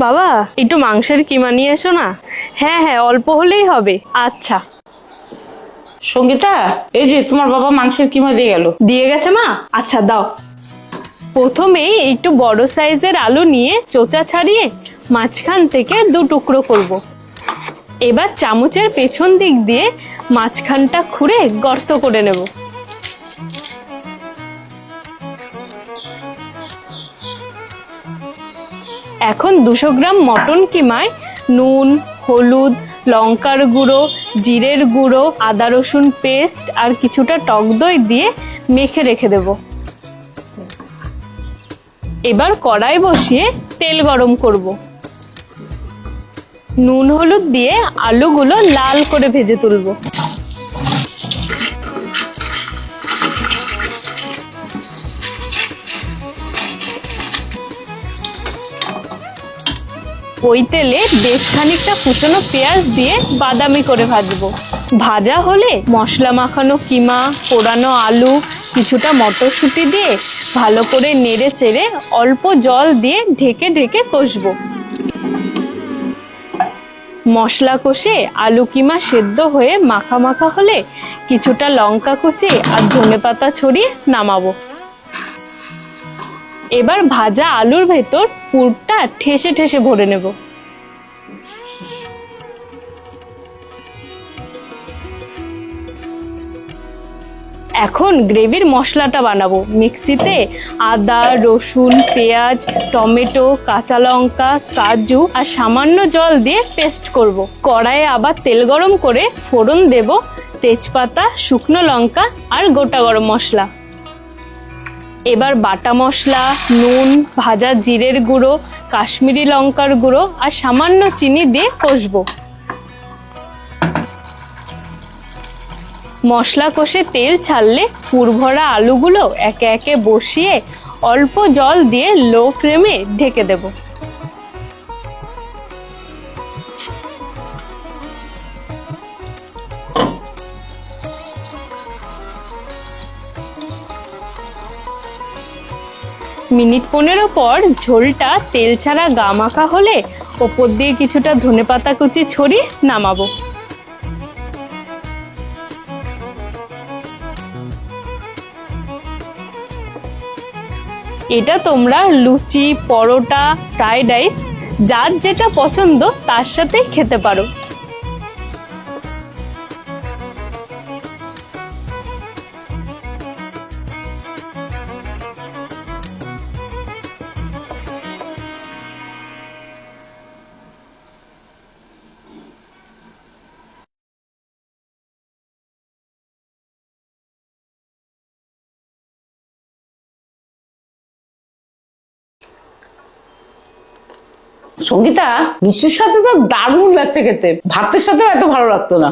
বাবা, একটু মাংসের কিমা নিয়ে এসো না। হ্যাঁ হ্যাঁ, অল্প হলেই হবে। আচ্ছা। সঙ্গীতা, এই যে তোমার বাবা মাংসের কিমা দিয়ে গেল। দিয়ে গেছে মা? আচ্ছা দাও। প্রথমে একটু বড় সাইজের আলু নিয়ে চোচা ছাড়িয়ে মাঝখান থেকে দু টুকরো করব। এবার চামচের পেছন দিক দিয়ে মাঝখানটা খুঁড়ে গর্ত করে নেব। এখন 200 গ্রাম মটন কিমায় নুন, হলুদ, লঙ্কার গুঁড়ো, জিরের গুঁড়ো, আদা রসুন পেস্ট আর কিছুটা টক দই দিয়ে মেখে রেখে দেব। এবার কড়াই বসিয়ে তেল গরম করব। নুন হলুদ দিয়ে আলুগুলো লাল করে ভেজে তুলব। ওই তেলে বেশ খানিকটা কুচনো পেঁয়াজ দিয়ে বাদামি করে ভাজবো। ভাজা হলে মশলা মাখানো কিমা, পোড়ানো আলু, কিছুটা মটরশুঁটি দিয়ে ভালো করে নেড়ে চেড়ে অল্প জল দিয়ে ঢেকে ঢেকে কষবো। মশলা কষে আলু কিমা সেদ্ধ হয়ে মাখা মাখা হলে কিছুটা লঙ্কা কুচি আর ধনেপাতা ছড়িয়ে নামাবো। এবার ভাজা আলুর ভেতর পুরটা ঠেসে ঠেসে ভরে নেব। এখন গ্রেভির মশলাটা বানাবো। মিক্সিতে আদা, রসুন, পেঁয়াজ, টমেটো, কাঁচা লঙ্কা, কাজু আর সামান্য জল দিয়ে পেস্ট করব। কড়াইয়ে আবার তেল গরম করে ফোড়ন দেব তেজপাতা, শুকনো লঙ্কা আর গোটা গরম মশলা। এবার বাটা মশলা, নুন, ভাজা জিরের গুঁড়ো, কাশ্মীরি লঙ্কার গুঁড়ো আর সামান্য চিনি দিয়ে কষবো। মশলা কষে তেল ছাড়লে পুরভরা আলুগুলো একে একে বসিয়ে অল্প জল দিয়ে লো ফ্লেমে ঢেকে দেব। মিনিট 15 পর ঝোলটা তেল ছাড়া গা মাখা হলে ওপর দিয়ে কিছুটা ধনেপাতা কুচি ছড়িয়ে নামাবো। এটা তোমরা লুচি, পরোটা, ফ্রাইড রাইস যার যেটা পছন্দ তার সাথে খেতে পারো। সঙ্গীতা, লুচির সাথে তো দারুণ লাগছে খেতে, ভাতের সাথেও এত ভালো লাগতো না।